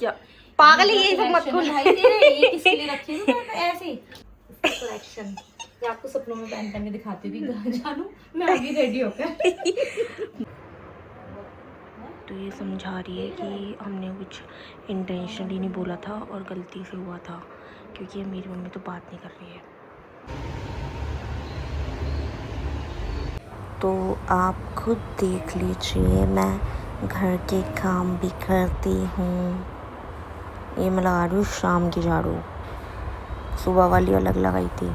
क्या पागल है ये सब मत करो भाई तेरे ये किसके लिए रखी है तूने ऐसे कलेक्शन ये आपको सपनों में पहन के दिखाती हूँ कि कहाँ जानू मैं अभी रेडी होकर। तो ये समझा रही है कि हमने कुछ इंटेंशनली नहीं बोला था और गलती से हुआ था, क्योंकि मेरी मम्मी तो बात नहीं कर रही है। तो आप खुद देख लीजिए, मैं घर के काम भी करती हूँ। ये मैं लगा रही हूँ शाम की झाड़ू, सुबह वाली अलग लगाई थी।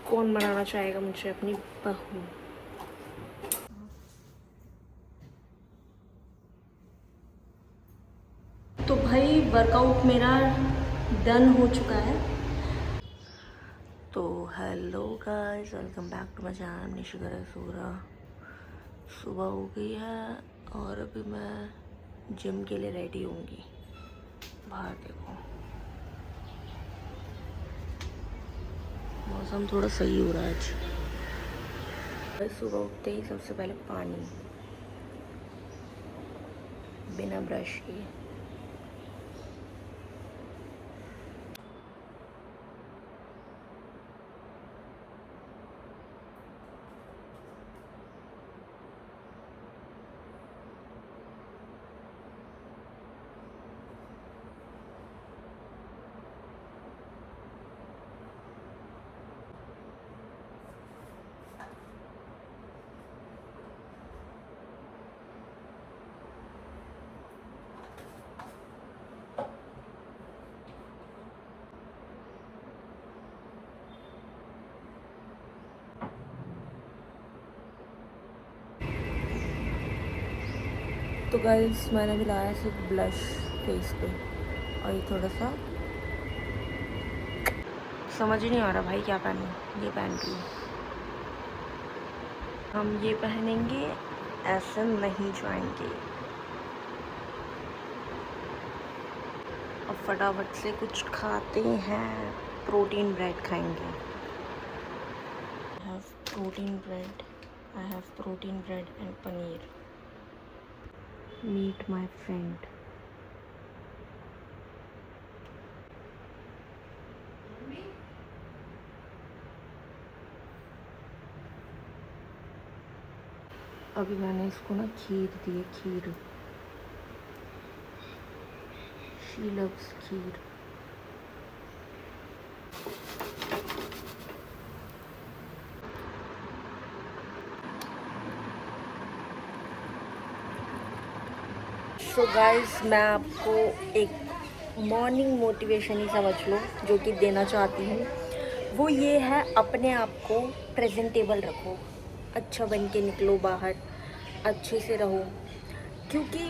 कौन बनाना चाहेगा मुझे अपनी बहू। तो भाई वर्कआउट मेरा डन हो चुका है। तो hello guys, welcome back to my channel निशिगर सूरा। सुबह हो गई है और अभी मैं जिम के लिए रेडी होंगी। बाहर देखो, मौसम थोड़ा सही हो रहा है आज। सुबह उठते ही सबसे पहले पानी, बिना ब्रश किए। तो गाइस मैंने भी लाया सिर्फ ब्लश फेस पे, और ये थोड़ा सा समझ ही नहीं आ रहा भाई क्या पहनूं। ये पहन रही हूँ। हम ये पहनेंगे, ऐसे नहीं जाएंगे। अब फटाफट से कुछ खाते हैं, प्रोटीन ब्रेड खाएंगे। I have protein bread, I have protein bread and paneer. Meet my friend. अभी मैंने इसको ना खीर दी है, खीर। She loves kheer. So guys, मैं आपको एक मॉर्निंग मोटिवेशन ही समझ लो जो कि देना चाहती हूँ। वो ये है, अपने आप को प्रेजेंटेबल रखो, अच्छा बन के निकलो बाहर, अच्छे से रहो। क्योंकि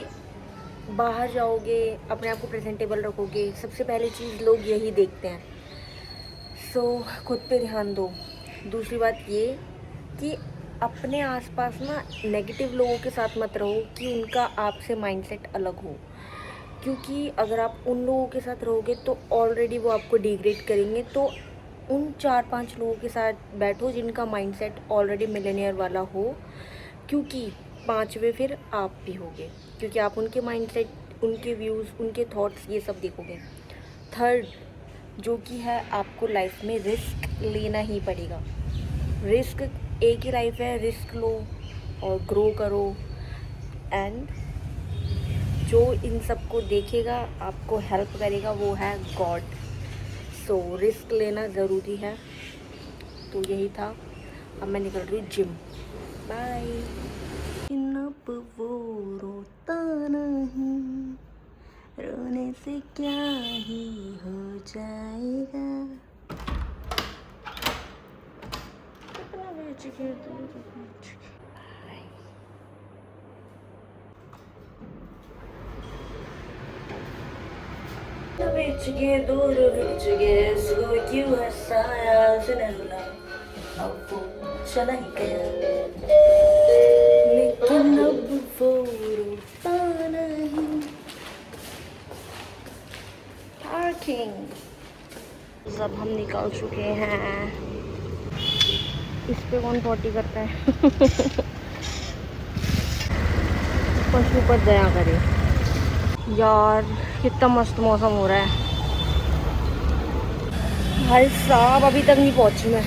बाहर जाओगे, अपने आप को प्रेजेंटेबल रखोगे, सबसे पहली चीज़ लोग यही देखते हैं। सो खुद पे ध्यान दो। दूसरी बात ये कि अपने आसपास ना नेगेटिव लोगों के साथ मत रहो कि उनका आपसे माइंडसेट अलग हो। क्योंकि अगर आप उन लोगों के साथ रहोगे तो ऑलरेडी वो आपको डिग्रेड करेंगे। तो उन 4-5 लोगों के साथ बैठो जिनका माइंडसेट ऑलरेडी मिलेनियर वाला हो, क्योंकि 5वें फिर आप भी होगे, क्योंकि आप उनके माइंडसेट, उनके व्यूज़, उनके थॉट्स ये सब देखोगे। थर्ड जो कि है, आपको लाइफ में रिस्क लेना ही पड़ेगा। रिस्क, एक ही लाइफ है, रिस्क लो और ग्रो करो। एंड जो इन सब को देखेगा, आपको हेल्प करेगा, वो है गॉड। सो रिस्क लेना ज़रूरी है। तो यही था। अब मैं निकल रही हूँ जिम। बाय। अब वो रोता नहीं, रोने से क्या ही हो जाएगा। कितना बेच के दूर बेच के। बेच के दूर बेच के, इसको क्यों हंसाया उसने, रुला अब वो चला ही गया, लेकिन अब वो रोता नहीं। पार्किंग। अब हम निकल चुके हैं। इस पे कौन पॉटी करता है? पशु पर दया करे यार। कितना मस्त मौसम हो रहा है भाई साहब। अभी तक नहीं पहुंची मैं।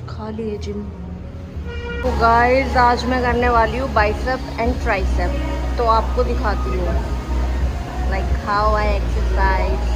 खाली है जिम। तो गाइस आज मैं करने वाली हूँ बाइसेप एंड ट्राइसेप। तो आपको दिखाती हूँ लाइक हाउ आई एक्सरसाइज।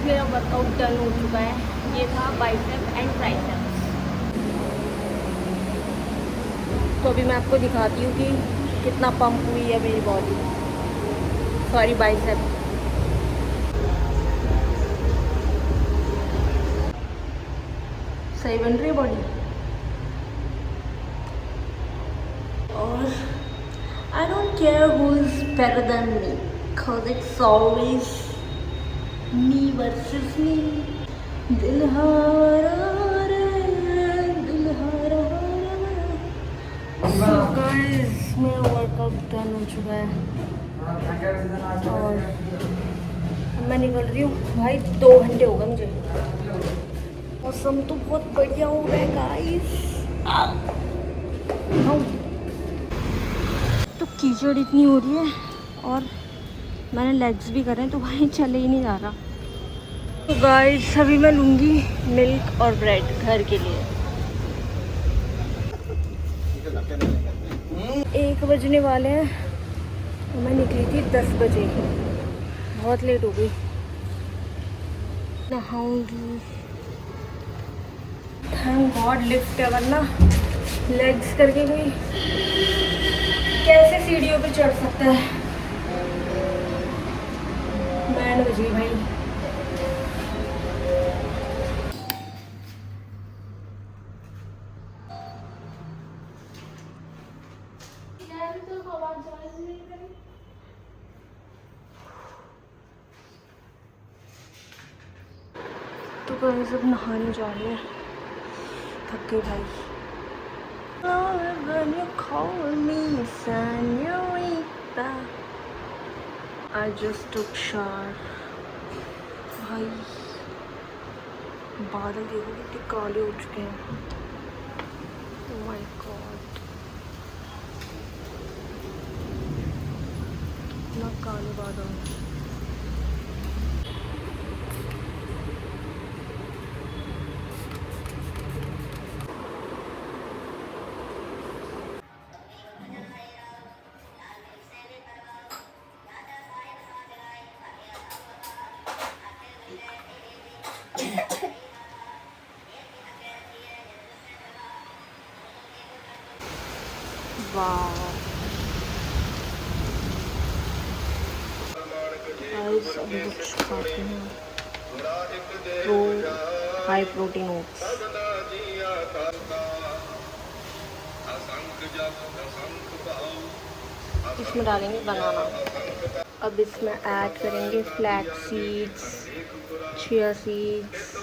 मेरा वर्कआउट डन हो चुका है। ये था बाइसेप एंड ट्राइसेप। तो अभी मैं आपको दिखाती हूँ कि कितना पंप हुई है मेरी बॉडी। Sorry bicep. सही बन रही है बॉडी। और I don't care who is better than me because it's always me versus me। दिल हारा रे, दिल हारा रे। So guys, मेरा वर्कआउट डन हो चुका है और मैं निकल रही हूँ भाई। 2 घंटे हो गए मुझे। मौसम तो बहुत बढ़िया हो रहा है गाइस। तो कीचड़ इतनी हो रही है और मैंने लेग्स भी करे तो भाई चले ही नहीं जा रहा। तो गाइस अभी मैं लूँगी मिल्क और ब्रेड घर के लिए। 1 बजने वाले हैं और मैं निकली थी 10 बजे। बहुत लेट हो गई। नहाऊंगी। थैंक गॉड लिफ्ट है, वरना लेग्स करके कोई कैसे सीढ़ियों पे चढ़ सकता है। बैंड बज गई भाई। तो कहीं सब नहाने जा रहे हैं। थक गए भाई। When you call me señorita, I just took shower। भाई बादल देखो कितने काले हो चुके हैं। Oh my God, कितना काले बादल। वाह गाइस अभी कुछ खाते हैं। High protein oats. इसमें डालेंगे बनाना। अब इसमें ऐड करेंगे फ्लैक्स सीड्स, चिया सीड्स।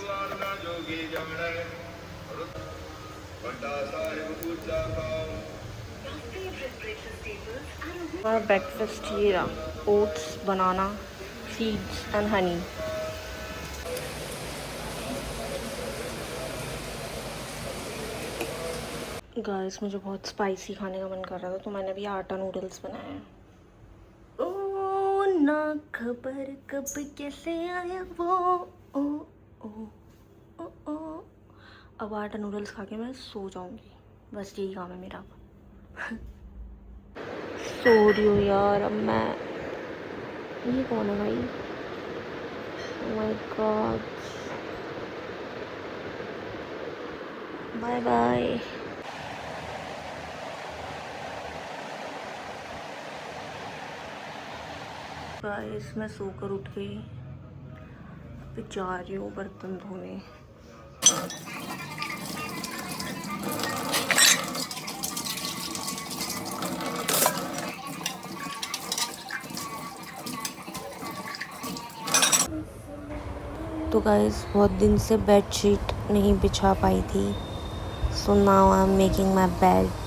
हमारा ब्रेकफास्ट ये रहा। Oats, banana, seeds and honey. Guys मुझे बहुत स्पाइसी खाने का मन कर रहा था तो मैंने अभी आटा नूडल्स बनाए हैं। ओ ना खबर कब कैसे आया वो, ओ ओ ओ ओ। अब आटा नूडल्स खा के मैं सो जाऊंगी, बस यही काम है मेरा अब। सो रही हूँ यार अब मैं। ये कौन है भाई? Oh my God, bye bye. Guys मैं सोकर उठ गई, अभी जा रही हूँ बर्तन धोने। तो गाइस बहुत दिन से बेडशीट नहीं बिछा पाई थी, so now I am making my bed.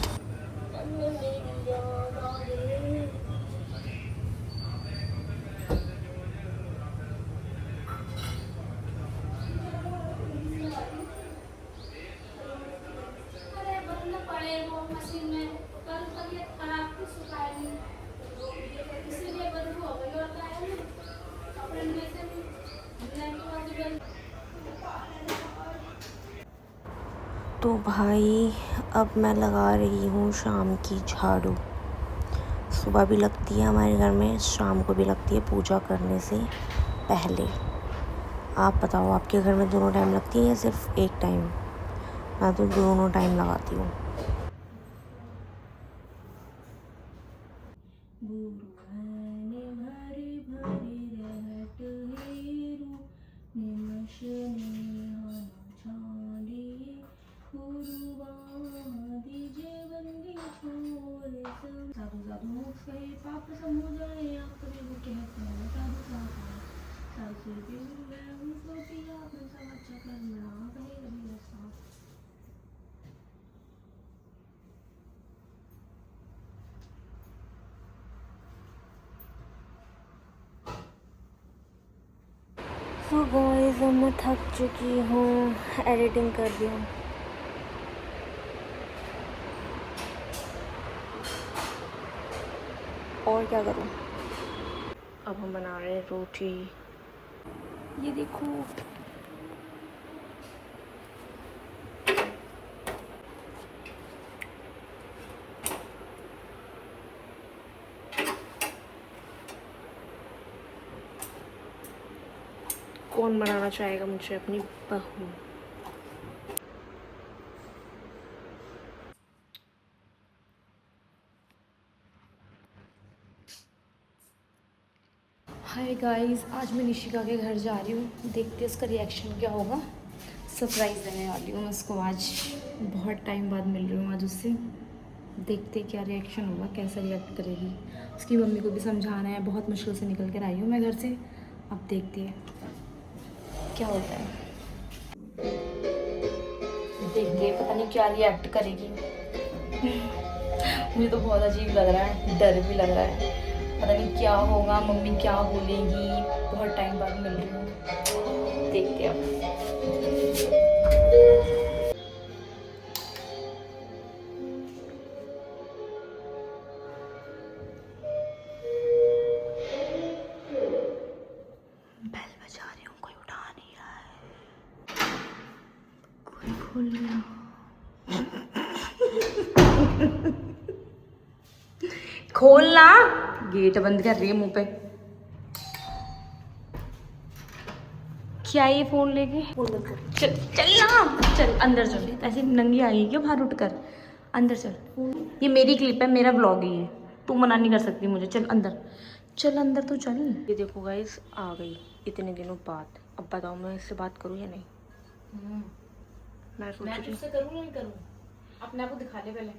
तो भाई अब मैं लगा रही हूँ शाम की झाड़ू। सुबह भी लगती है हमारे घर में, शाम को भी लगती है पूजा करने से पहले। आप बताओ आपके घर में दोनों टाइम लगती है या सिर्फ एक टाइम? मैं तो दोनों टाइम लगाती हूँ। तो गाइस अब मैं थक चुकी हूँ, एडिटिंग कर रही हूँ। और क्या करूँ? अब हम बना रहे हैं रोटी। ये देखो, कौन बनाना चाहेगा मुझे अपनी बहू? हाय गाइस, आज मैं निशिका के घर जा रही हूँ, देखते हैं उसका रिएक्शन क्या होगा। सरप्राइज़ देने वाली हूँ मैं उसको आज, बहुत टाइम बाद मिल रही हूँ आज उससे। देखते क्या रिएक्शन होगा, कैसा रिएक्ट करेगी। उसकी मम्मी को भी समझाना है, बहुत मुश्किल से निकल कर आई हूँ मैं घर से। अब देखते हैं क्या होता है, देखते हैं पता नहीं क्या रिएक्ट करेगी। मुझे तो बहुत अजीब लग रहा है, डर भी लग रहा है, पता नहीं क्या होगा, मम्मी क्या बोलेगी। बहुत टाइम बाद मिल रही हूँ, देखते हैं अब। बेल बजा रही हूँ, कोई उठा नहीं रहा है, कोई खोल गया। खोलना, गेट बंद कर रही है मुंह पे। क्या ये फोन लेके? चल चल ना, चल अंदर चल। ऐसे नंगी आई है क्या बाहर उठकर? अंदर चल, ये मेरी क्लिप है, मेरा ब्लॉग ही है, तू मना नहीं कर सकती मुझे। चल अंदर, चल अंदर तो चल। ये देखो गाइस आ गई इतने दिनों बाद। अब बताओ मैं इससे बात करूँ या नहीं? मैं सोच रही हूँ करूँ नहीं करूँ, अपने आप को दिखा ले पहले।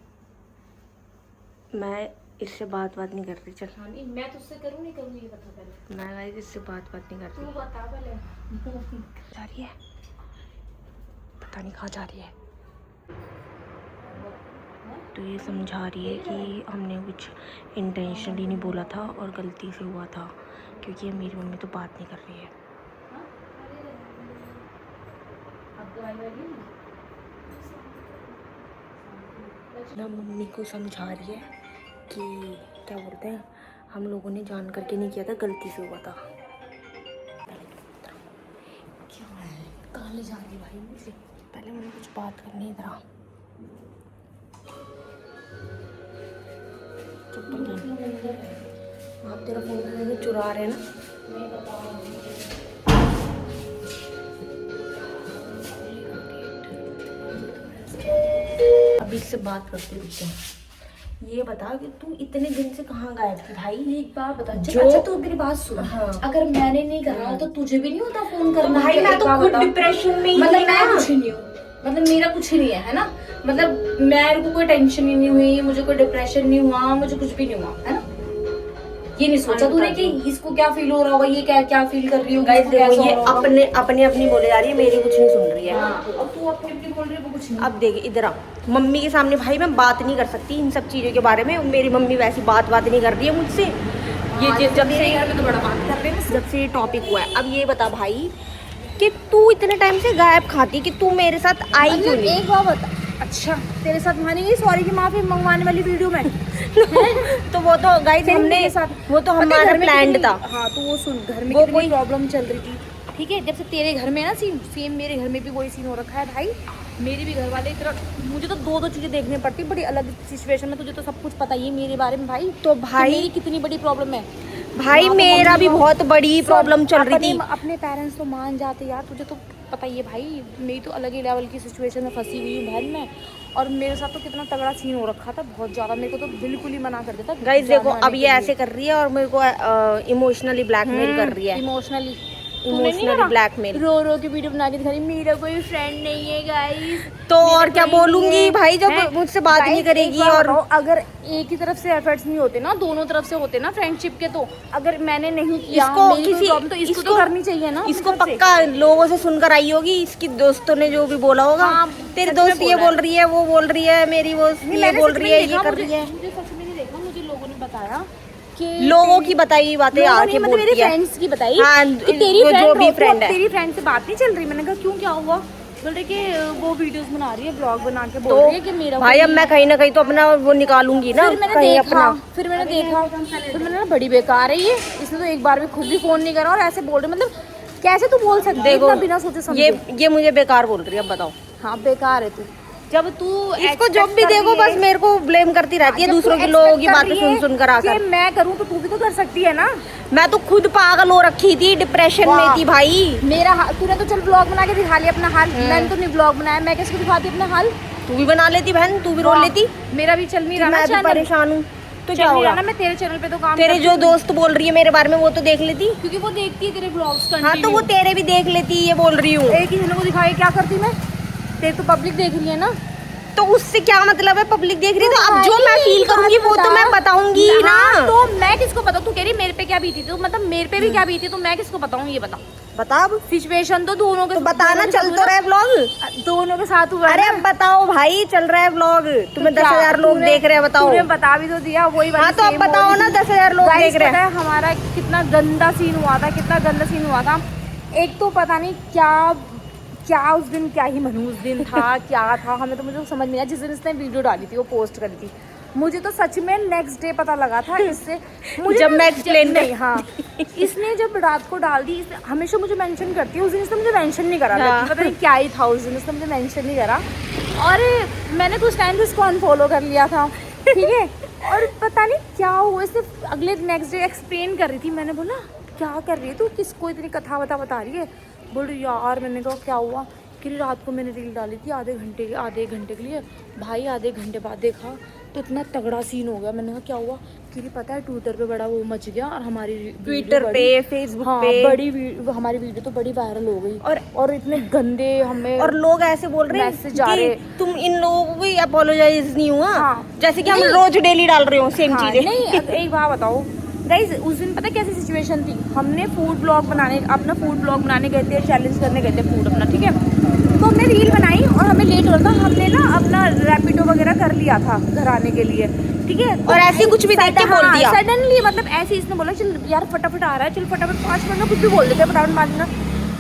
मैं इससे बात नहीं कर रही। चल हाँ नहीं, मैं तुझसे करूँ नहीं करूँ ये बता पहले। मैं गाइस इससे बात नहीं कर तू रही। बता पहले। जा रही है, पता नहीं कहाँ जा रही है। तो ये समझा रही है कि हमने कुछ इंटेंशनली नहीं बोला था और गलती से हुआ था, क्योंकि मेरी मम्मी तो बात नहीं कर रही है। अब तो आई लगी ना। ना मम्मी को समझा रही है कि क्या बोलते हैं, हम लोगों ने जान करके नहीं किया था, गलती से हुआ था। क्या है, कहाँ ले जा रही है भाई मुझे? पहले मुझे कुछ बात करनी है। इधर आप तेरा फोन चुरा रहे हैं ना। अभी इससे बात करते रुकते हैं। ये बता कि तू इतने दिन से कहाँ गायब थी भाई? एक बात बता, जो- अच्छा तू मेरी बात सुन। हाँ। अगर मैंने नहीं करा तो तुझे भी नहीं होता फोन करना? भाई मैं एक तो बात खुद बता। डिप्रेशन में ही मतलब थी मैं ना। कुछ नहीं हूँ, मतलब मेरा कुछ नहीं है ना, मतलब मेरे को कोई टेंशन ही नहीं हुई, मुझे कोई डिप्रेशन नहीं हुआ, मुझे कुछ भी नहीं हुआ, है ना। ये नहीं सोचा तूने कि इसको क्या फील हो रहा होगा, ये क्या क्या फील कर रही होगी, गाइस इसको कैसा देखो, हो ये रहा होगा। अपने अपने अपनी बोले जा रही है, मेरी कुछ नहीं सुन रही है। हाँ, अब तू अपनी अपनी बोल रही है, वो कुछ नहीं। अब देख इधर आ, मम्मी के सामने भाई मैं बात नहीं कर सकती इन सब चीज़ों के बारे में। मेरी मम्मी वैसी बात नहीं कर रही है मुझसे। ये जब से घर में तो बड़ा बात कर रहे हैं। जब से ये टॉपिक हुआ है। अब ये बता भाई कि तू इतने टाइम से गायब खाती कि तू मेरे साथ आई क्यों नहीं? एक बात बता, अच्छा तेरे साथ मानेंगे सॉरी की माफी मंगवाने वाली वीडियो में? तो वो तो गाइस फिर हमने मेरे साथ वो तो पता है हमारा घर में प्लान्ड कितनी- था। हाँ तो वो सुन, घर में वो कितनी कोई- प्रॉब्लम चल रही थी, ठीक है। जब से तेरे घर में ना सेम मेरे घर में भी वही सीन हो रखा है भाई। मेरे भी घर वाले इतना, मुझे तो दो चीजें देखनी पड़ती, बड़ी अलग सिचुएशन में। तुझे तो सब कुछ पता ही है मेरे बारे में भाई। तो कि भाई मेरी कितनी बड़ी प्रॉब्लम है भाई वहाँ पे मेरा मम्मी भी को- बहुत बड़ी प्रॉब्लम चल रही थी। अपने पेरेंट्स तो मान जाते यार, तुझे तो पता ही है भाई। मेरी तो अलग ही लेवल की सिचुएशन में फंसी हुई हूँ बहन मैं, और मेरे साथ तो कितना तगड़ा सीन हो रखा था, बहुत ज़्यादा। मेरे को तो बिल्कुल ही मना कर देता गाइस देखो, जाने अब आने ये के ऐसे कर रही है और मेरे को इमोशनली ब्लैकमेल कर रही है। Emotionally blackmail. रो रो के वीडियो बना के दिखा रही, मेरा कोई फ्रेंड नहीं है गाइस। तो और क्या बोलूंगी भाई जब मुझसे बात नहीं करेगी। और अगर एक ही तरफ से एफर्ट्स नहीं होते ना, दोनों तरफ से होते ना फ्रेंडशिप के, तो अगर मैंने नहीं किया मेरी कोई प्रॉब्लम, तो इसको तो करनी चाहिए ना। इसको अपनी तरफ से। पक्का लोगों से सुनकर आई होगी, इसकी दोस्तों ने जो भी बोला होगा। हाँ, तेरे सच में दोस्त ये बोला है। बोल रही है, वो बोल रही है, मेरी वो नहीं, ये मैंने बोल सच में रही है, देखा, ये कर मुझे- रही है। मुझे सच में नहीं देखा, मुझे लोगों ने बताया कि लोगों की बताई हुई बातें लोगों आके ने, मतलब बोलती मेरे है। फ्रेंड्स की बताई हाँ, कि तेरी वो जो फ्रेंड भी friend है। तेरी फ्रेंड से बात नहीं चल रही। मैंने कहा क्यों, क्या हुआ? बोल रहे कि वो वीडियोस बना रही है, ब्लॉग बना के बोल रही है कि मेरा भाई अब मैं कहीं ना कहीं तो अपना वो निकालूंगी ना, फिर मैंने कहीं देखा अपना। फिर मैंने ना बड़ी बेकार है ये, इसने तो एक बार भी खुद भी फोन नहीं करा और ऐसे बोल रहे, मतलब कैसे तू बोल सकती है देखो इतना बिना सोचे समझे? ये मुझे बेकार बोल रही है। अब बताओ, हाँ बेकार है तू। जब तू इसको जब भी देखो बस मेरे को ब्लेम करती रहती है, दूसरों के लोगों की बातें सुन कर आकर। मैं करूँ तो तू भी तो कर सकती है ना। मैं तो खुद पागल हो रखी थी, डिप्रेशन में थी भाई। मेरा तूने तो चल ब्लॉग बना के दिखा लिया अपना हाल, मैंने तो नहीं ब्लॉग बनाया, मैं किसको दिखाती अपना हाल? तू भी बना लेती बहन, तू भी रो लेती। मेरा भी चल नहीं रहा ना मैं भी चैनल, परेशान हूँ तो क्या चल नहीं रहा होगा? ना। मैं तेरे चैनल पे तो काम तेरे करती जो हूँ, दोस्त बोल रही है मेरे बारे में वो तो देख लेती। क्योंकि वो देखती है तेरे ब्लॉग्स हाँ तो वो तेरे भी देख लेती, ये बोल रही हूँ। एक ही जन को दिखाई क्या करती मैं? तेरे तो पब्लिक देख रही है ना। तो उससे क्या मतलब है, पब्लिक देख रही है तो अब भाई, जो मैं फील करूंगी वो तो मैं बताऊंगी ना। हाँ, तो मैं किसको बताऊँ? तू कह रही मेरे पे क्या बीती थी, तो मतलब मेरे पे भी क्या बीती, तो मैं किसको बताऊँ? ये बता। बता अब। सिचुएशन तो दोनों के, तो बताना, दोनों के चल साथ तो हुआ रहा है व्लॉग। ना। दोनों के साथ हुआ है अरे ना। अब बताओ भाई, चल रहा है व्लॉग, तुम्हें क्या? 10,000 लोग तूने- देख रहे हैं, बताओ। तूने बता भी तो दिया, वही वाली हाँ तो अब same हो बताओ रही ना, थी। 10,000 लोग Guys, देख रहे पता हैं। है हमारा कितना गंदा सीन हुआ था, कितना गंदा सीन हुआ था। एक तो पता नहीं क्या क्या उस दिन, क्या ही मनहूस दिन था क्या था, हमें तो मुझे समझ नहीं आया। जिस दिन इसने वीडियो डाली थी, वो पोस्ट करी थी, मुझे तो सच में नेक्स्ट डे पता लगा था इससे। मुझे जब ना- मैं explain नहीं, हाँ इसने जब रात को डाल दी, हमेशा मुझे मेंशन करती है, उस दिन इसने मुझे मेंशन नहीं करा। हाँ। पता नहीं क्या ही था उस दिन, इसने मुझे मेंशन नहीं करा, और मैंने कुछ टाइम से इसको अनफॉलो कर लिया था, ठीक है। और पता नहीं क्या हुआ, इसने अगले नेक्स्ट डे एक्सप्लेन कर रही थी। मैंने बोला क्या कर रही है तू, किसको इतनी कथा वथा बता रही है? बोल रही यार, मैंने कहा क्या हुआ? कि रात को मैंने रील डाली थी आधे एक घंटे के लिए, भाई आधे घंटे बाद देखा तो इतना तगड़ा सीन हो गया। मैंने कहा क्या हुआ? कि पता है ट्विटर पे बड़ा वो मच गया, और हमारी ट्विटर पे, फेसबुक हाँ, पे बड़ी हमारी वीडियो तो बड़ी वायरल हो गई, और इतने गंदे हमें, और लोग ऐसे बोल रहे हैं मैसेज आ कि रहे। तुम इन लोगों को भी अपोलोजाइज नहीं हुआ। हाँ। जैसे कि हम नहीं। रोज डेली डाल रहे हो सेम हाँ, चीजें। नहीं एक बात बताओ गाइज, उस दिन पता कैसी सिचुएशन थी? हमने फूड ब्लॉग बनाने गए थे, चैलेंज करने गए थे फूड अपना, ठीक है। तो हमने रील बनाई और हमें लेट हो रहा था, हमने ना अपना रैपिडो वगैरह कर लिया था घर आने के लिए, ठीक है। और ऐसे कुछ भी देख के बोल दिया। सडनली, मतलब ऐसे इसने बोला चल यार फटाफट आ रहा है, चल फटाफट 5 मिनट में कुछ भी बोल देते हैं, फटाफट 5 मिनट।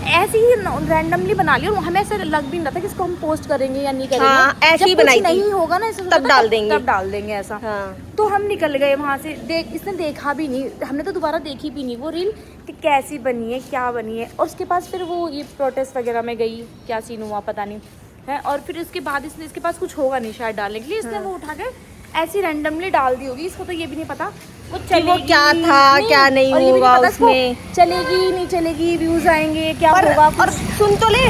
ऐसे ही रैंडमली बना लिया और हमें ऐसा लग भी नहीं रहा था कि इसको हम पोस्ट करेंगे या नहीं करेंगे। हाँ, ऐसे ही जब कुछ बनाई थी। नहीं होगा ना तब डाल देंगे। तब डाल देंगे ऐसा। हाँ। तो हम निकल गए वहाँ से, इसने देखा भी नहीं, हमने तो दोबारा देखी भी नहीं वो रील कि कैसी बनी है, क्या बनी है। और उसके पास फिर वो ये प्रोटेस्ट वगैरह में गई, क्या सीन हुआ पता नहीं है। और फिर इसके बाद इसके पास कुछ होगा नहीं शायद डालने के लिए, इसने वो उठा के ऐसी रैंडमली डाल दी होगी। इसको तो ये भी नहीं पता वो चलेगी क्या था क्या नहीं और ये भी होगा पता इसको उसमें, चलेगी नहीं चलेगी, व्यूज आएंगे क्या होगा। और सुन तो ले,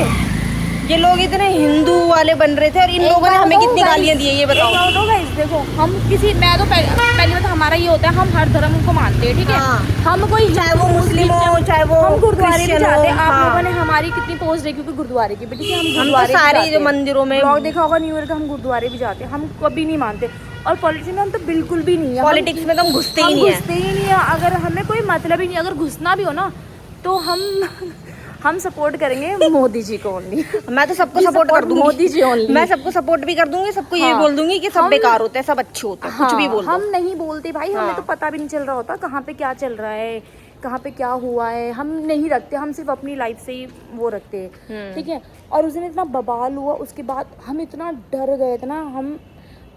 ये लोग इतने हिंदू वाले बन रहे थे और इन लोगों ने हमें कितनी गालियां दी है ये बताओ। तो गाइस देखो, हम किसी, मैं तो पहली बात हमारा ये होता है, हम हर धर्म को मानते हैं, ठीक है। हाँ। हम कोई चाहे वो मुस्लिम हो चाहे वो हम गुरुद्वारे भी क्रिश्चियन जाते हैं। हो, आप हाँ। लोगों ने हमारी कितनी पोस्ट देखी क्योंकि गुरुद्वारे की, ठीक है। हम तो गुरुद्वारे भी सारे जाते हैं। मंदिरों में ब्लॉग देखा होगा न्यू ईयर का, हम गुरुद्वारे भी जाते हैं। हम कभी नहीं मानते। और पॉलिटिक्स में हम तो बिल्कुल भी नहीं है। पॉलिटिक्स में तो हम घुसते ही नहीं है। घुसते ही नहीं है। अगर हमें कोई मतलब ही नहीं, अगर घुसना भी हो ना तो हम सपोर्ट करेंगे मोदी जी को ओनली। मैं तो सबको सपोर्ट कर दूंगी, मोदी जी ओनली। मैं सबको सपोर्ट भी कर दूंगी, सबको ये हाँ। बोल दूंगी कि सब हम- बेकार होते हैं, सब अच्छे होते हैं, कुछ भी बोल दो। हम नहीं बोलते भाई, हमें हाँ। तो पता भी नहीं चल रहा होता कहाँ पे क्या चल रहा है, कहाँ पे क्या हुआ है। हम नहीं रखते, हम सिर्फ अपनी लाइफ से ही वो रखते हैं, ठीक है। और उस दिन इतना बवाल हुआ, उसके बाद हम इतना डर गए थे ना, हम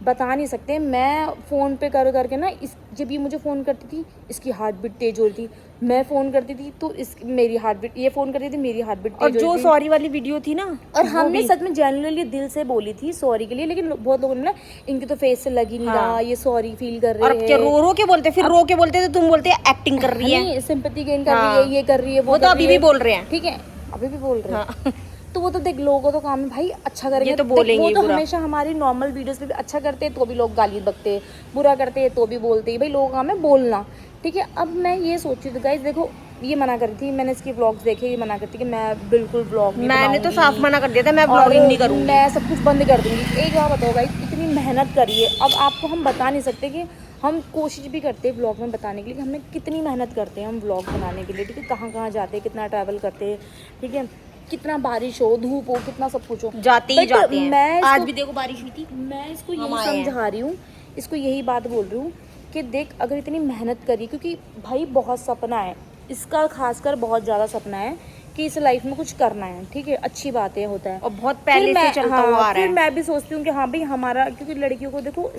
बता नहीं सकते। मैं फ़ोन पे कर करके ना, जब ये मुझे फ़ोन करती थी इसकी हार्ट बीट तेज हो रही थी, मैं फ़ोन करती थी तो मेरी हार्ट बीट, ये फ़ोन करती थी मेरी हार्ट बीट तेज और हो रही जो थी। सॉरी वाली वीडियो थी ना, और हमने सच में जेन्युइनली दिल से बोली थी सॉरी के लिए, लेकिन बहुत लोगों ने ना इनके तो फेस से लग ही नहीं रहा, ये सॉरी फील कर रहे और हैं। क्या रो के बोलते, फिर रो के बोलते तो तुम बोलते एक्टिंग कर रही है। नहीं, सिंपैथी गेन कर रही है, ये कर रही है, वो तो अभी भी बोल रहे हैं। ठीक है, अभी भी बोल रहे हैं। तो वो तो देख, लोगों को तो काम है भाई अच्छा करेंगे ये तो देख, बोलेंगे वो तो बुरा। हमेशा हमारी नॉर्मल वीडियोस पे भी अच्छा करते हैं तो भी लोग गाली बकते हैं, बुरा करते हैं तो भी बोलते हैं। भाई लोगों का काम है बोलना, ठीक है। अब मैं ये सोची थी गाइस, देखो ये मना करी थी, मैंने इसके व्लॉग्स देखे, ये मना करती कि मैं बिल्कुल व्लॉग नहीं मैंने तो बनाऊंगी, साफ मना कर दिया था, मैं और ब्लॉगिंग नहीं करूंगी, मैं सब कुछ बंद कर दूंगी। एक बात बताओ गाइस, इतनी मेहनत करिए, अब आपको हम बता नहीं सकते कि हम कोशिश भी करते हैं व्लॉग में बताने के लिए कि हमने कितनी मेहनत करते हैं हम व्लॉग बनाने के लिए, ठीक है। कहाँ जाते हैं, कितना ट्रैवल करते हैं, ठीक है। कितना बारिश हो, धूप हो, कितना सब कुछ हो, जाते ही But जाते हैं। मैं आज इसको- भी देखो बारिश हुई थी। मैं इसको हम यही आए हैं। समझा रही हूँ, इसको यही बात बोल रही हूँ कि देख, अगर इतनी मेहनत करी, क्योंकि भाई बहुत सपना है इसका, खासकर बहुत ज़्यादा सपना है कि इस लाइफ में कुछ करना है, ठीक है। अच्छी बातें होता है और बहुत पहले फिर से मैं- चलता हाँ, हुआ आ रहा फिर है। मैं भी सोचती हूँ कि हाँ भाई हमारा, क्योंकि लड़कियों को देखो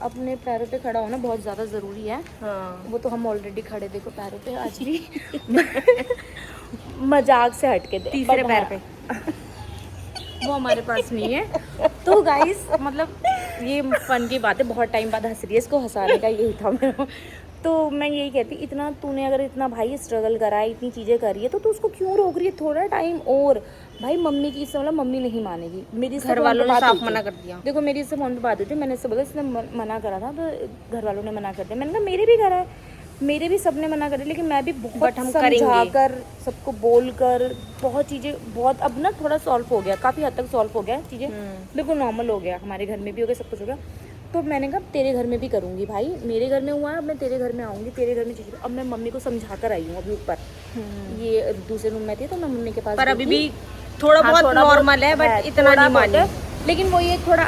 अपने पैरों पे खड़ा होना बहुत ज़्यादा ज़रूरी है। हाँ। वो तो हम ऑलरेडी खड़े देखो पैरों पे आज भी मजाक से हट के दे, तीसरे but पैर हाँ, पे। वो हमारे पास नहीं है। तो गाइस मतलब ये फन की बात है, बहुत टाइम बाद हंस रही है, इसको हंसाने का यही था मेरा। तो मैं यही कहती, इतना तूने अगर इतना भाई स्ट्रगल करा है, इतनी चीज़ें करी है, तो तू उसको क्यों रोक रही है थोड़ा टाइम और। भाई मम्मी की इससे मतलब मम्मी नहीं मानेगी, मेरी इससे घर फोन वालों पे ने बात साफ हुई थी। मना कर दिया। देखो मेरी इससे फोन पे बात हुई थी, मैंने इससे बोला, इसने मना करा था तो घर वालों ने मना कर दिया। मैंने कहा मेरे भी घर है, मेरे भी सबने मना कर दिया, लेकिन मैं भी बहुत But हम समझा करेंगे। कर, सबको बोल कर, बहुत चीज़ें बहुत अब ना थोड़ा सॉल्व हो गया, काफ़ी हद तक सॉल्व हो गया, चीज़ें बिल्कुल नॉर्मल हो गया, हमारे घर में भी हो गया, सब कुछ हो गया। तो मैंने कहा तेरे घर में भी करूँगी भाई, मेरे घर में हुआ है, अब मैं तेरे घर में आऊँगी, तेरे घर में चीज़ें। अब मैं मम्मी को समझा कर आई हूँ अभी ऊपर, ये दूसरे रूम में थी तो मैं मम्मी के पास पर गई अभी थी। भी थोड़ा हाँ, बहुत थोड़ा नॉर्मल है, बट इतना थोड़ा नहीं बहुत मानी। है। लेकिन वो ये थोड़ा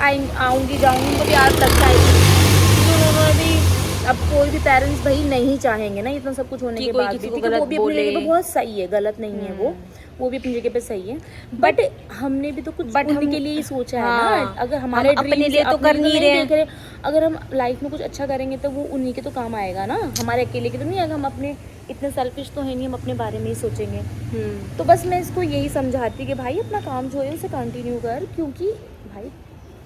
आऊँगी जाऊँगी, मुझे आज लगता है कि उन्होंने भी, अब कोई भी पेरेंट्स भाई नहीं चाहेंगे ना इतना सब कुछ होने कि के कोई बाद किसी भी, को ठीक है, वो गलत भी अपनी बोले। जगह पे बहुत सही है, गलत नहीं है वो भी अपनी जगह पे सही है। बट हमने भी तो कुछ But उनके हम- लिए ही सोचा है हाँ, ना। अगर हमारे हम अपने dreams लिए तो कर नहीं रहे। देख रहे, अगर हम लाइफ में कुछ अच्छा करेंगे तो वो उन्हीं के तो काम आएगा ना, हमारे अकेले के तो नहीं आएगा। हम अपने इतने सेल्फिश तो है नहीं, हम अपने बारे में ही सोचेंगे। तो बस मैं इसको यही समझाती कि भाई अपना काम जो है उसे कंटिन्यू कर, क्योंकि भाई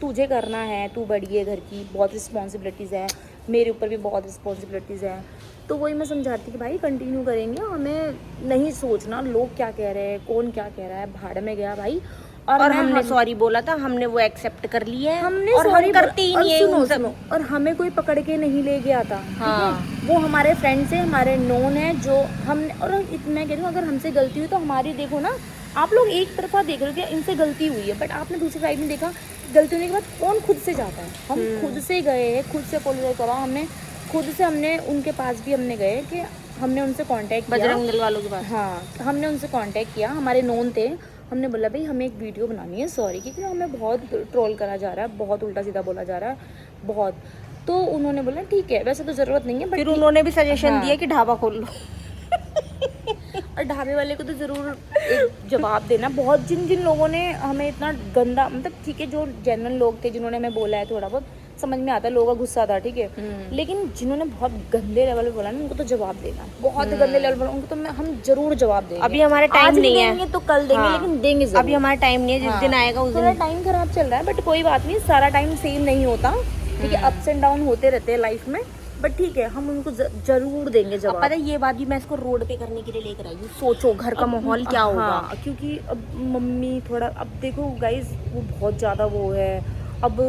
तुझे करना है, तू बड़ी है, घर की बहुत रिस्पॉन्सिबिलिटीज़ है, मेरे ऊपर भी बहुत रिस्पॉन्सिबिलिटीज़ है। तो वही मैं समझाती कि भाई कंटिन्यू करेंगे, हमें नहीं सोचना लोग क्या कह रहे हैं, कौन क्या कह रहा है, भाड़ में गया भाई। और मैं- हमने सॉरी बोला था, हमने वो एक्सेप्ट कर लिया है, हमने और sorry हम करते ही और नहीं है सुनो, उन सब। सुनो, और हमें कोई पकड़ के नहीं ले गया था, हाँ। ठीक है। वो हमारे फ्रेंड्स हैं, हमारे नोन है, जो हमने, और मैं कह रही हूँ अगर हमसे गलती हुई तो हमारी, देखो ना आप लोग एक तरफा देख रहे हो कि इनसे गलती हुई है, बट आपने दूसरी साइड में देखा गलती होने के बाद कौन खुद से जाता है। हम खुद से गए हैं, खुद से अपोलोजाइज करा हमने, खुद से हमने उनके पास भी हमने गए कि हमने उनसे कांटेक्ट किया, बजरंग दल वालों के पास। हाँ हमने उनसे कांटेक्ट किया, हमारे नोन थे, हमने बोला भाई हमें एक वीडियो बनानी है सॉरी की, क्योंकि हमें बहुत ट्रोल करा जा रहा है, बहुत उल्टा सीधा बोला जा रहा है बहुत। तो उन्होंने बोला ठीक है, वैसे तो ज़रूरत नहीं है, फिर बट उन्होंने भी सजेशन हाँ। दिया कि ढाबा खोल लो। और ढाबे वाले को तो ज़रूर एक जवाब देना। बहुत जिन जिन लोगों ने हमें इतना गंदा, मतलब ठीक है जो जेन्युइन लोग थे जिन्होंने हमें बोला है, थोड़ा बहुत समझ में आता है, लोगों का गुस्सा था, ठीक है, लेकिन जिन्होंने बहुत गंदे लेवल पे बोला ना, उनको तो जवाब देना, बहुत गंदे लेवल पर उनको तो हम जरूर जवाब देंगे। अभी हमारा टाइम नहीं है, देंगे तो कल देंगे, लेकिन देंगे जरूर। अभी हमारा टाइम नहीं है, जिस दिन आएगा उस थोड़ा दिन। टाइम खराब चल रहा है, बट कोई बात नहीं, सारा टाइम सेम नहीं होता, ठीक है, अप्स एंड डाउन होते रहते हैं लाइफ में, बट ठीक है, हम उनको जरूर देंगे जवाब। पता है ये बात भी मैं इसको रोड पे करने के लिए लेकर आई हूँ। सोचो घर का माहौल क्या होगा। हाँ, क्योंकि अब मम्मी थोड़ा, अब देखो गाइज वो बहुत ज़्यादा वो है, अब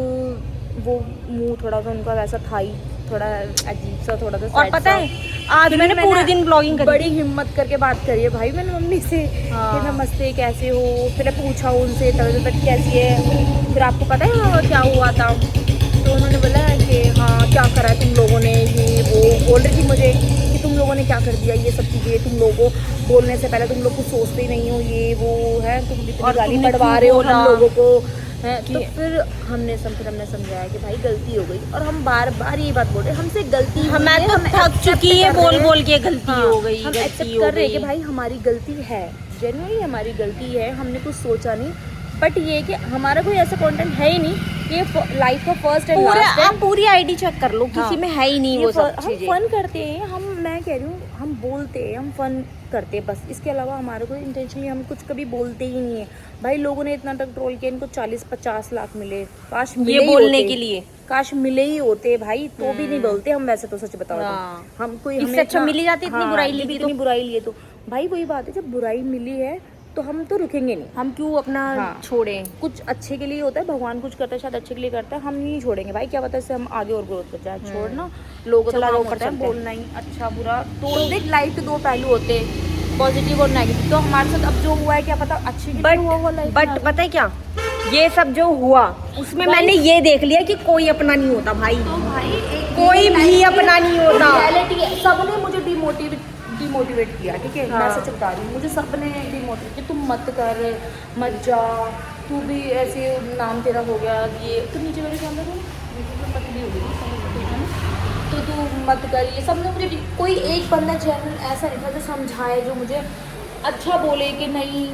वो मुंह थोड़ा सा उनका वैसा था ही, थोड़ा अजीब सा, थोड़ा सा। और पता है आज मैंने पूरे दिन ब्लॉगिंग करी, बड़ी हिम्मत करके बात करी है भाई मैंने मम्मी से कि नमस्ते कैसे हो, फिर पूछा उनसे तबीयत कैसी है, फिर आपको पता है क्या हुआ था, तो उन्होंने बोला कि हाँ क्या करा है तुम लोगों ने, ये वो बोल रही थी मुझे कि तुम लोगों ने क्या कर दिया, ये सब चीज़ें तुम लोगों को बोलने से पहले तुम लोग कुछ सोचते ही नहीं हो, ये वो है, तुम इतनी गाली पढ़वा रहे हो हम लोगों को है। तो फिर हमने समझाया कि भाई गलती हो गई, और हम बार बार ये बात बोल रहे, हमसे गलती हुई मैं है, तो हम थक चुकी है बोल के गलती हो गई, हम गलती एक्सेप्ट हो कर रहे हैं गई। कि भाई हमारी गलती है, जेन्युइनली हमारी गलती है, हमने कुछ सोचा नहीं, बट ये कि हमारा कोई ऐसा कंटेंट है ही नहीं, ये लाइफ का फर्स्ट एंड लास्ट है। आप पूरी आईडी चेक कर लो, किसी में है ही नहीं वो सब हम चीजें। फन करते हैं, मैं कह रही हूँ हम बोलते हैं, हम फन करते हैं बस, इसके अलावा हमारा कोई इंटेंशनली हम कुछ कभी बोलते ही नहीं है। भाई लोगों ने इतना तक ट्रोल किया, इनको 40-50 लाख मिले, काश मिले ये ही बोलने होते, के लिए, काश मिले ही होते भाई, तो भी नहीं बोलते हम वैसे, तो सच बताओ तो हम कोई इससे अच्छा मिल ही जाती, इतनी बुराई ली इतनी बुराई लिए तो भाई वही बात है, जब बुराई मिली है तो हम तो रुकेंगे नहीं, हम क्यों अपना छोड़ें। कुछ अच्छे के लिए होता है, भगवान कुछ करता है शायद अच्छे के लिए करता है, हम नहीं छोड़ेंगे भाई, क्या पता इससे हम आगे और ग्रोथ कर जाए। छोड़ना लोगों का काम होता है बोलना ही, अच्छा बुरा, तो देख लाइफ के दो पहलू होते हैं, पॉजिटिव और नेगेटिव, तो हमारे साथ अब जो हुआ है क्या पता अच्छे के लिए हुआ लाइफ, बट पता है क्या, ये सब जो हुआ उसमें मैंने ये देख लिया कि कोई अपना नहीं होता भाई, तो भाई कोई भी अपना नहीं होता। रियलिटी है, सबने मुझे डिमोटिवेट किया, ठीक है, मैं सच बता रही हूँ, मुझे सबने डिमोटिवेट किया, तुम मत कर, मत जा, तू भी ऐसे नाम तेरा हो गया, ये तो नीचे मेरे सामने पतली हो गई, तो तू मत कर, ये सबने मुझे, कोई एक बंदा चैनल ऐसा नहीं था जो समझाए, जो मुझे अच्छा बोले कि नहीं,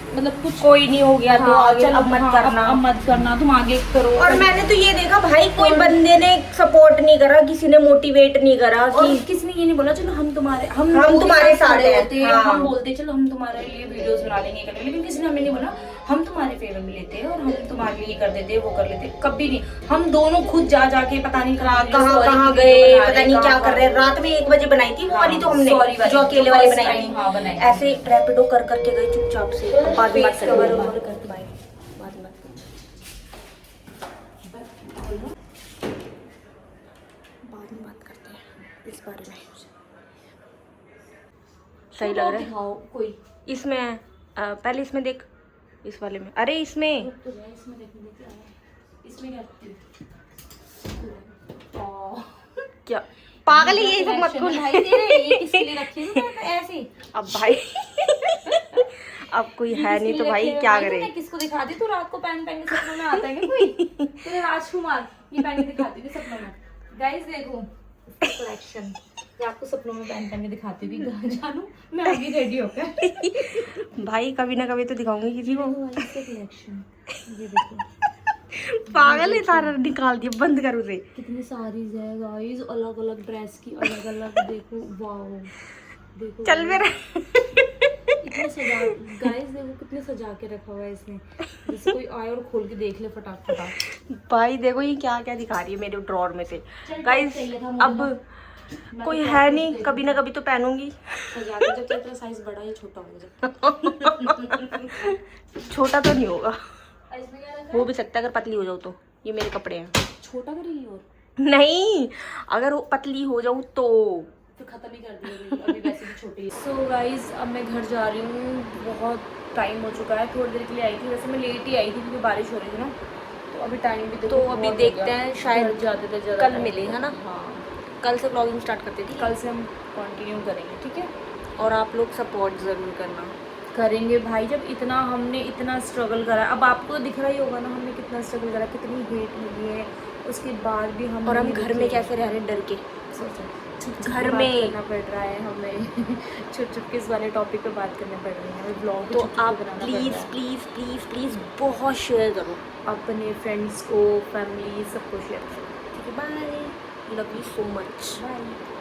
मतलब कुछ कोई नहीं हो गया तो आगे अब मत करना, अब मत करना, तुम आगे करो। और मैंने तो ये देखा भाई, कोई बंदे ने सपोर्ट नहीं करा, किसी ने मोटिवेट नहीं करा कि किसने ये नहीं बोला चलो हम तुम्हारे साथ होते हैं, हाँ। हम बोलते चलो हम तुम्हारे लिए वीडियोस बना लेंगे करेंगे, लेकिन किसी ने हमें नहीं बोला हम तुम्हारे फेवर में लेते हैं और हम तुम्हारे लिए ये कर देते वो कर लेते, कभी नहीं। हम दोनों खुद जा जाके पता नहीं कहाँ गए, पता नहीं क्या कर रहे हैं। रात में 1 बजे बनाई थी वो वाली तो हमने, जो अकेले वाली बनाई थी, ऐसे रैपिडो कर करके गए चुपचाप से। बाद में बात करेंगे, बाद में बात करते हैं इस बारे में। सही लग रहा है कोई इसमें, पहले इसमें देख, इस वाले में, अरे इसमें क्या पागल है ये सब मत खोल भाई, ये किसके लिए रखी है ऐसे, अब भाई अब कोई है नहीं तो भाई क्या करे, किसको दिखाती तू रात को पहन पहन के सपनों में आता है कोई, तेरे राजकुमार ये पहन के दिखाती थी सपनों में। गाइस देखो कलेक्शन, ये आपको सपनों में पहन के दिखाती थी, जानू मैं अभी रेडी होकर भाई कभी ना कभी तो दिखाऊंगी किसी को। कलेक्शन ये देखो, पागल है, सारा निकाल दिया, बंद कर उसे। कितनी सारीज है गाइस, अलग अलग ड्रेस की, अलग अलग देखो, वाओ देखो, चल मेरा इतने सजा, गाइस देखो कितने सजा के रखा हुआ है इसने, जैसे कोई आए और खोल के देख ले फटाफट। भाई देखो ये क्या क्या दिखा रही है मेरे ड्रॉर में से। गाइस अब कोई है नहीं, कभी ना कभी तो पहनूंगी। सजा के, जब तेरा साइज बड़ा या छोटा होगा, छोटा तो नहीं होगा, हो भी सकता है अगर पतली हो जाऊँ तो। ये मेरे कपड़े हैं, छोटा करेगी और नहीं अगर वो पतली हो जाऊँ तो खत्म ही कर दिया, अभी वैसे भी छोटी है। सो गाइज अब मैं घर जा रही हूँ, बहुत टाइम हो चुका है, थोड़ी देर के लिए आई थी, वैसे मैं लेट ही आई थी क्योंकि बारिश हो रही थी ना, तो अभी टाइम भी तो अभी देखते हैं, शायद जाते थे कल मिले है ना। हाँ कल से ब्लॉगिंग स्टार्ट करते थे, कल से हम कंटिन्यू करेंगे, ठीक है। और आप लोग सपोर्ट ज़रूर करना, करेंगे भाई, जब इतना हमने इतना स्ट्रगल करा, अब आपको दिख रहा ही होगा ना हमने कितना स्ट्रगल करा, कितनी हेट मिली है, उसके बाद भी हम, और हम घर में कैसे रह रहे डर के, सोचो घर में करना पड़ रहा है हमें छुप छुप के इस वाले टॉपिक पे बात करनी पड़ रही है हमें, ब्लॉग तो आप प्लीज़ प्लीज़ प्लीज़ प्लीज़ बहुत शेयर करो अपने फ्रेंड्स को, फैमिली सबको शेयर करो। ठीक है, bye, love you so much. Bye.